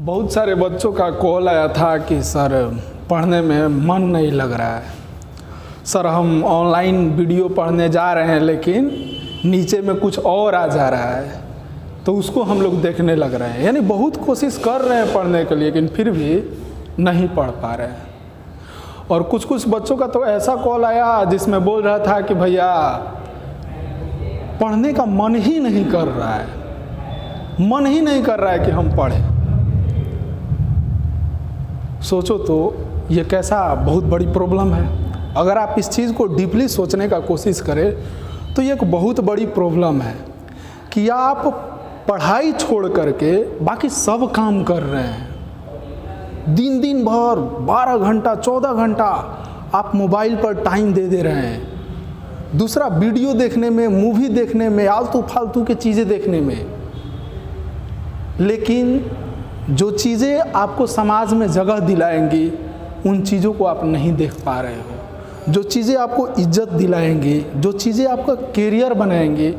बहुत सारे बच्चों का कॉल आया था कि सर पढ़ने में मन नहीं लग रहा है, सर हम ऑनलाइन वीडियो पढ़ने जा रहे हैं लेकिन नीचे में कुछ और आ जा रहा है तो उसको हम लोग देखने लग रहे हैं। यानी बहुत कोशिश कर रहे हैं पढ़ने के लिए लेकिन फिर भी नहीं पढ़ पा रहे हैं। और कुछ कुछ बच्चों का तो ऐसा कॉल आया जिसमें बोल रहा था कि भैया पढ़ने का मन ही नहीं कर रहा है, मन ही नहीं कर रहा है कि हम पढ़ें। सोचो तो ये कैसा बहुत बड़ी प्रॉब्लम है। अगर आप इस चीज़ को डीपली सोचने का कोशिश करें तो ये एक बहुत बड़ी प्रॉब्लम है कि आप पढ़ाई छोड़ करके बाकी सब काम कर रहे हैं। दिन भर 12 घंटा 14 घंटा आप मोबाइल पर टाइम दे रहे हैं। दूसरा वीडियो देखने में, मूवी देखने में, आलतू फालतू की चीज़ें देखने में। लेकिन जो चीज़ें आपको समाज में जगह दिलाएंगी उन चीज़ों को आप नहीं देख पा रहे हो। जो चीज़ें आपको इज्जत दिलाएंगी, जो चीज़ें आपका कैरियर बनाएंगी,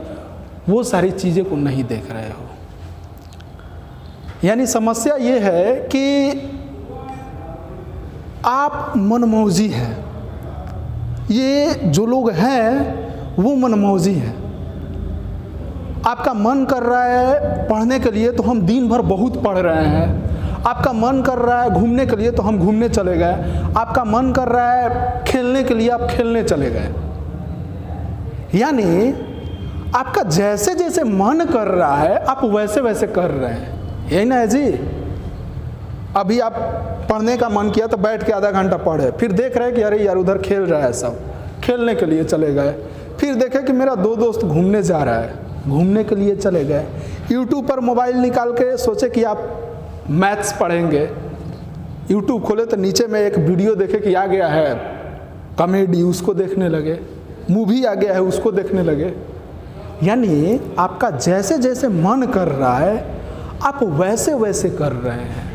वो सारी चीज़ें को नहीं देख रहे हो। यानी समस्या ये है कि आप मनमौजी हैं। ये जो लोग हैं वो मनमौजी हैं। आपका मन कर रहा है पढ़ने के लिए तो हम दिन भर बहुत पढ़ रहे हैं। आपका मन कर रहा है घूमने के लिए तो हम घूमने चले गए। आपका मन कर रहा है खेलने के लिए आप खेलने चले गए। यानी आपका जैसे जैसे मन कर रहा है आप वैसे वैसे कर रहे हैं। यही ना है जी। अभी आप पढ़ने का मन किया तो बैठ के आधा घंटा पढ़े, फिर देख रहे हैं कि अरे यार उधर खेल रहा है, सब खेलने के लिए चले गए। फिर देखे कि मेरा दो दोस्त घूमने जा रहा है, घूमने के लिए चले गए। यूट्यूब पर मोबाइल निकाल के सोचे कि आप मैथ्स पढ़ेंगे। यूट्यूब खोले तो नीचे में एक वीडियो देखे कि आ गया है कॉमेडी, उसको देखने लगे। मूवी आ गया है, उसको देखने लगे। यानी आपका जैसे जैसे मन कर रहा है आप वैसे वैसे कर रहे हैं।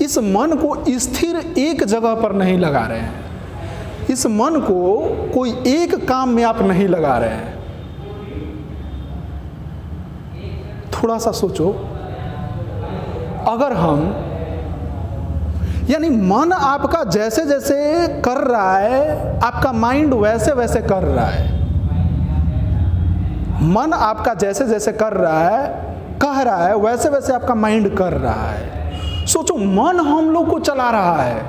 इस मन को स्थिर एक जगह पर नहीं लगा रहे हैं। इस मन को कोई एक काम में आप नहीं लगा रहे हैं। थोड़ा सा सोचो, अगर हम यानी मन आपका जैसे जैसे कर रहा है आपका माइंड वैसे वैसे कर रहा है। मन आपका जैसे जैसे कर रहा है, कह रहा है, वैसे वैसे आपका माइंड कर रहा है। सोचो, मन हम लोग को चला रहा है,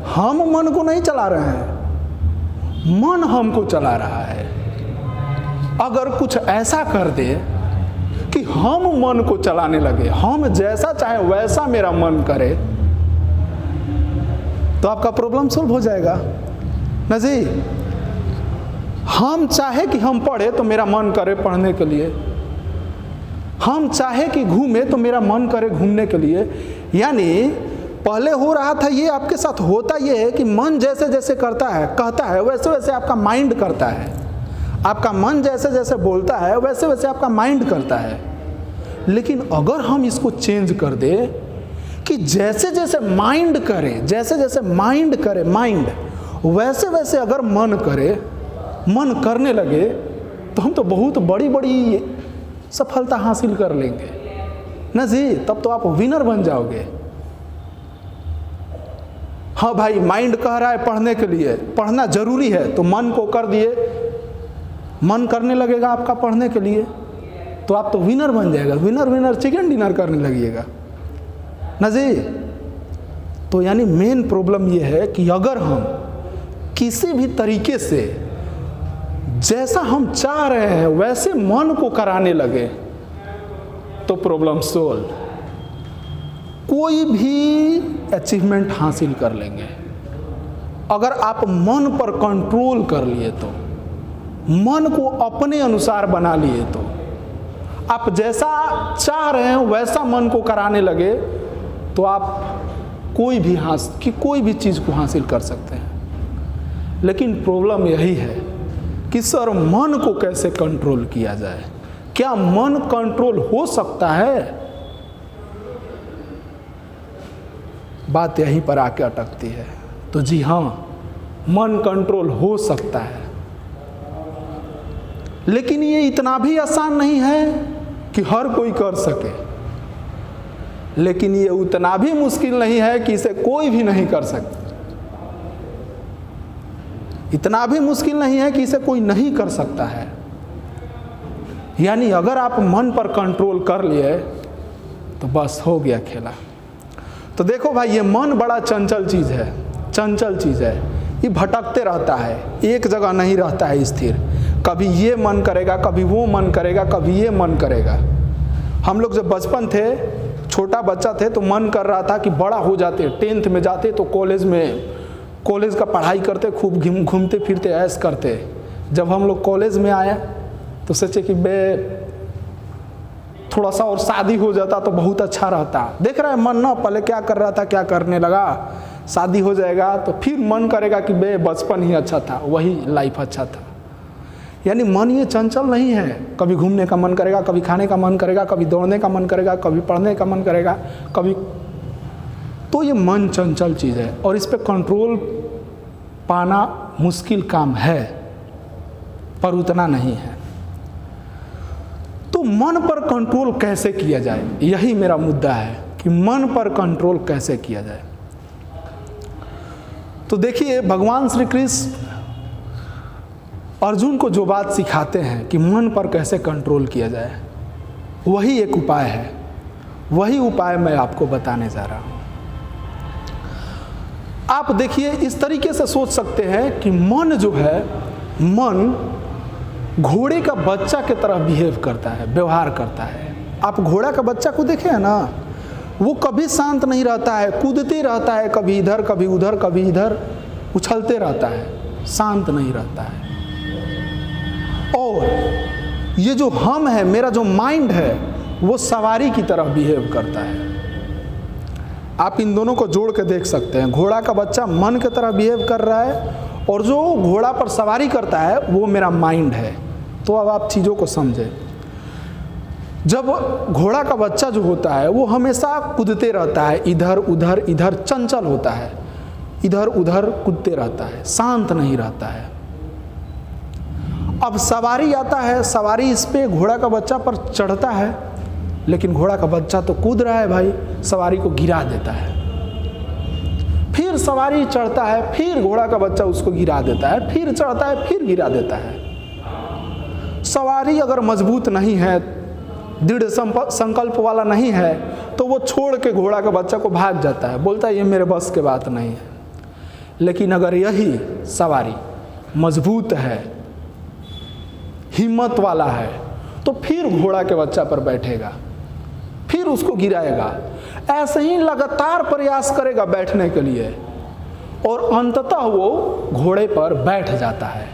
हम मन को नहीं चला रहे हैं, मन हमको चला रहा है। अगर कुछ ऐसा कर दे कि हम मन को चलाने लगे, हम जैसा चाहे वैसा मेरा मन करे, तो आपका प्रॉब्लम सॉल्व हो जाएगा ना जी। हम चाहे कि हम पढ़े तो मेरा मन करे पढ़ने के लिए, हम चाहे कि घूमे तो मेरा मन करे घूमने के लिए। यानी पहले हो रहा था ये, आपके साथ होता ये है कि मन जैसे जैसे करता है, कहता है, वैसे वैसे आपका माइंड करता है। आपका मन जैसे जैसे बोलता है वैसे वैसे आपका माइंड करता है। लेकिन अगर हम इसको चेंज कर दे कि जैसे जैसे माइंड करे, जैसे जैसे माइंड करे माइंड, वैसे वैसे अगर मन करे, मन करने लगे, तो हम तो बहुत बड़ी बड़ी सफलता हासिल कर लेंगे ना जी। तब तो आप विनर बन जाओगे। हाँ भाई, माइंड कह रहा है पढ़ने के लिए, पढ़ना जरूरी है, तो मन को कर दिए, मन करने लगेगा आपका पढ़ने के लिए, तो आप तो विनर बन जाएगा। विनर विनर चिकन डिनर करने लगिएगा ना जी। तो यानी मेन प्रॉब्लम ये है कि अगर हम किसी भी तरीके से जैसा हम चाह रहे हैं वैसे मन को कराने लगे तो प्रॉब्लम सोल्व। कोई भी अचीवमेंट हासिल कर लेंगे अगर आप मन पर कंट्रोल कर लिए, तो मन को अपने अनुसार बना लिए, तो आप जैसा चाह रहे हैं वैसा मन को कराने लगे, तो आप कोई भी चीज़ को हासिल कर सकते हैं। लेकिन प्रॉब्लम यही है कि सर मन को कैसे कंट्रोल किया जाए। क्या मन कंट्रोल हो सकता है? बात यहीं पर आके अटकती है। तो जी हाँ, मन कंट्रोल हो सकता है, लेकिन ये इतना भी आसान नहीं है कि हर कोई कर सके। लेकिन ये उतना भी मुश्किल नहीं है कि इसे कोई भी नहीं कर सकता। इतना भी मुश्किल नहीं है कि इसे कोई नहीं कर सकता है। यानी अगर आप मन पर कंट्रोल कर लिए तो बस हो गया खेला। तो देखो भाई, ये मन बड़ा चंचल चीज़ है, चंचल चीज़ है। ये भटकते रहता है, एक जगह नहीं रहता है स्थिर। कभी ये मन करेगा, कभी वो मन करेगा, कभी ये मन करेगा। हम लोग जब बचपन थे, छोटा बच्चा थे, तो मन कर रहा था कि बड़ा हो जाते, 10th में जाते तो कॉलेज का पढ़ाई करते, खूब घूमते फिरते ऐश करते। जब हम लोग कॉलेज में आए तो सोचे कि थोड़ा सा और शादी हो जाता तो बहुत अच्छा रहता। देख रहा है मन ना, पहले क्या कर रहा था, क्या करने लगा। शादी हो जाएगा तो फिर मन करेगा कि बचपन ही अच्छा था, वही लाइफ अच्छा था। यानी मन ये चंचल नहीं है। कभी घूमने का मन करेगा, कभी खाने का मन करेगा, कभी दौड़ने का मन करेगा, कभी पढ़ने का मन करेगा, कभी। तो ये मन चंचल चीज़ है और इस पर कंट्रोल पाना मुश्किल काम है, पर उतना नहीं है। तो मन पर कंट्रोल कैसे किया जाए, यही मेरा मुद्दा है कि मन पर कंट्रोल कैसे किया जाए। तो देखिए, भगवान श्री कृष्ण अर्जुन को जो बात सिखाते हैं कि मन पर कैसे कंट्रोल किया जाए, वही एक उपाय है। वही उपाय मैं आपको बताने जा रहा हूं। आप देखिए, इस तरीके से सोच सकते हैं कि मन जो है, मन घोड़े का बच्चा की तरह बिहेव करता है, व्यवहार करता है। आप घोड़ा का बच्चा को देखे हैं ना, वो कभी शांत नहीं रहता है, कूदते रहता है, कभी इधर कभी उधर कभी इधर, उछलते रहता है, शांत नहीं रहता है। और ये जो हम है, मेरा जो माइंड है, वो सवारी की तरह बिहेव करता है। आप इन दोनों को जोड़ के देख सकते हैं। घोड़ा का बच्चा मन की तरह बिहेव कर रहा है और जो घोड़ा पर सवारी करता है वो मेरा माइंड है। तो अब आप चीज़ों को समझें। जब घोड़ा का बच्चा जो होता है वो हमेशा कूदते रहता है, इधर उधर इधर, चंचल होता है, इधर उधर कूदते रहता है, शांत नहीं रहता है। अब सवारी आता है, सवारी इस पे घोड़ा का बच्चा पर चढ़ता है, लेकिन घोड़ा का बच्चा तो कूद रहा है भाई, सवारी को गिरा देता है। फिर सवारी चढ़ता है, फिर घोड़ा का बच्चा उसको गिरा देता है, फिर चढ़ता है, फिर गिरा देता है। सवारी अगर मजबूत नहीं है, दृढ़ संकल्प वाला नहीं है, तो वो छोड़ के घोड़ा का बच्चा को भाग जाता है, बोलता है ये मेरे बस के बात नहीं है। लेकिन अगर यही सवारी मजबूत है, हिम्मत वाला है, तो फिर घोड़ा के बच्चा पर बैठेगा, फिर उसको गिराएगा। ऐसे ही लगातार प्रयास करेगा बैठने के लिए और अंततः वो घोड़े पर बैठ जाता है।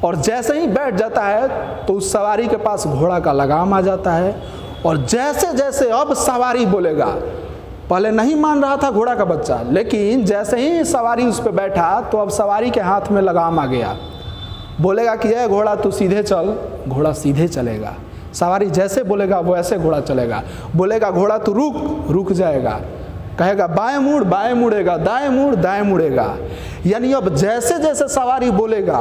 और जैसे ही बैठ जाता है तो उस सवारी के पास घोड़ा का लगाम आ जाता है। और जैसे जैसे अब सवारी बोलेगा, पहले नहीं मान रहा था घोड़ा का बच्चा, लेकिन जैसे ही सवारी उस पर बैठा तो अब सवारी के हाथ में लगाम आ गया। बोलेगा कि ये घोड़ा तू सीधे चल, घोड़ा सीधे चलेगा। सवारी जैसे बोलेगा वो ऐसे घोड़ा चलेगा। बोलेगा घोड़ा तू रुक, रुक जाएगा। कहेगा बाएं मुड़, बाएं मुड़ेगा, दाएं मुड़, दाएं मुड़ेगा। यानी अब जैसे जैसे सवारी बोलेगा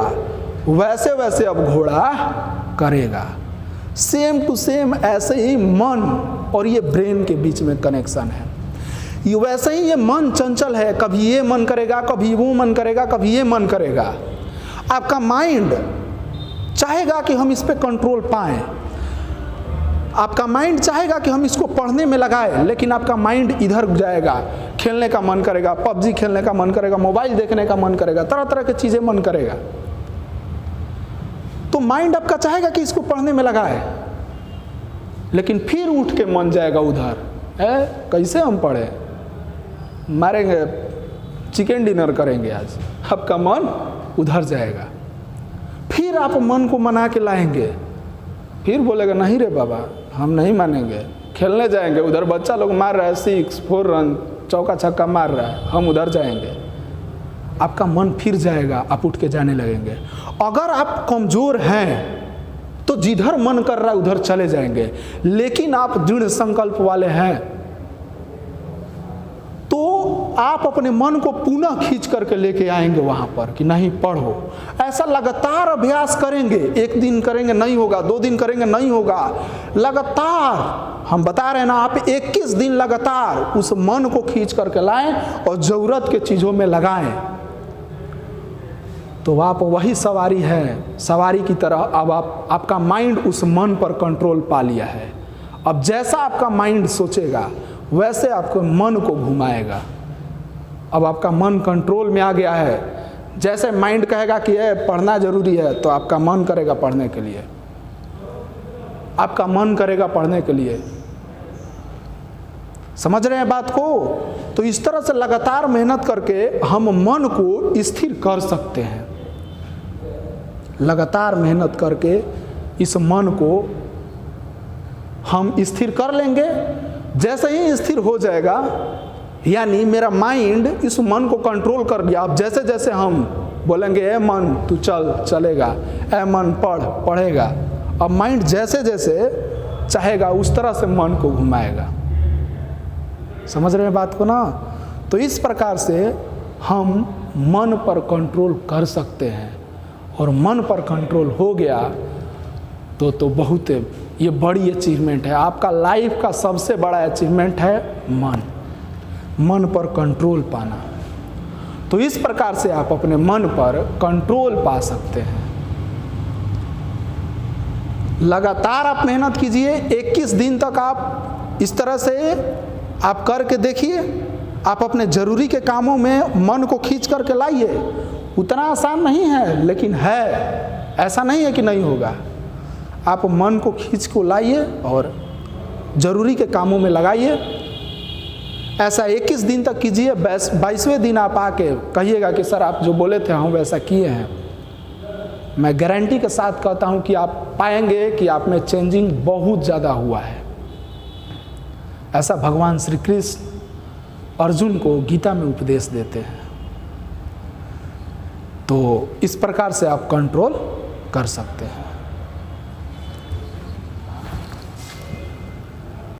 वैसे वैसे अब घोड़ा करेगा। सेम टू सेम ऐसे ही मन और ये ब्रेन के बीच में कनेक्शन है। ये वैसे ही ये मन चंचल है, कभी ये मन करेगा, कभी वो मन करेगा, कभी ये मन करेगा। आपका माइंड चाहेगा कि हम इस पे कंट्रोल पाएं। आपका माइंड चाहेगा कि हम इसको पढ़ने में लगाएं, लेकिन आपका माइंड इधर जाएगा। खेलने का मन करेगा, पबजी खेलने का मन करेगा, मोबाइल देखने का मन करेगा, तरह तरह की चीज़ें मन करेगा। तो माइंड आपका चाहेगा कि इसको पढ़ने में लगाए, लेकिन फिर उठ के मन जाएगा उधर, कैसे हम पढ़े, मारेंगे, चिकन डिनर करेंगे आज। आपका मन उधर जाएगा। फिर आप मन को मना के लाएंगे, फिर बोलेगा नहीं रे बाबा हम नहीं मानेंगे, खेलने जाएंगे, उधर बच्चा लोग मार रहा है 6 4 रन, चौका छक्का मार रहा है, हम उधर जाएंगे। आपका मन फिर जाएगा, आप उठ के जाने लगेंगे। अगर आप कमज़ोर हैं तो जिधर मन कर रहा है उधर चले जाएंगे, लेकिन आप दृढ़ संकल्प वाले हैं तो आप अपने मन को पुनः खींच करके लेके आएंगे वहाँ पर कि नहीं पढ़ो। ऐसा लगातार अभ्यास करेंगे, 1 दिन करेंगे नहीं होगा, 2 दिन करेंगे नहीं होगा, लगातार हम बता रहे हैं ना, आप 21 दिन लगातार उस मन को खींच करके लाएं और ज़रूरत के चीज़ों में लगाएं, तो आप वही सवारी है, सवारी की तरह अब आपका माइंड उस मन पर कंट्रोल पा लिया है। अब जैसा आपका माइंड सोचेगा वैसे आपको मन को घुमाएगा। अब आपका मन कंट्रोल में आ गया है। जैसे माइंड कहेगा कि ये पढ़ना जरूरी है, तो आपका मन करेगा पढ़ने के लिए, आपका मन करेगा पढ़ने के लिए। समझ रहे हैं बात को? तो इस तरह से लगातार मेहनत करके हम मन को स्थिर कर सकते हैं। लगातार मेहनत करके इस मन को हम स्थिर कर लेंगे। जैसे ही स्थिर हो जाएगा, यानी मेरा माइंड इस मन को कंट्रोल कर लिया। अब जैसे जैसे हम बोलेंगे ए मन तू चल, चलेगा, ए मन पढ़, पढ़ेगा। अब माइंड जैसे जैसे चाहेगा उस तरह से मन को घुमाएगा। समझ रहे हैं बात को ना? तो इस प्रकार से हम मन पर कंट्रोल कर सकते हैं, और मन पर कंट्रोल हो गया तो बहुत ये बड़ी अचीवमेंट है। आपका लाइफ का सबसे बड़ा अचीवमेंट है मन पर कंट्रोल पाना। तो इस प्रकार से आप अपने मन पर कंट्रोल पा सकते हैं। लगातार आप मेहनत कीजिए, 21 दिन तक आप इस तरह से आप करके देखिए। आप अपने ज़रूरी के कामों में मन को खींच करके लाइए। उतना आसान नहीं है, लेकिन है, ऐसा नहीं है कि नहीं होगा। आप मन को खींच को लाइए और ज़रूरी के कामों में लगाइए। ऐसा 21 दिन तक कीजिए। 22वें दिन आप आके कहिएगा कि सर आप जो बोले थे हम वैसा किए हैं। मैं गारंटी के साथ कहता हूं कि आप पाएंगे कि आप में चेंजिंग बहुत ज़्यादा हुआ है। ऐसा भगवान श्री कृष्ण अर्जुन को गीता में उपदेश देते हैं। तो इस प्रकार से आप कंट्रोल कर सकते हैं।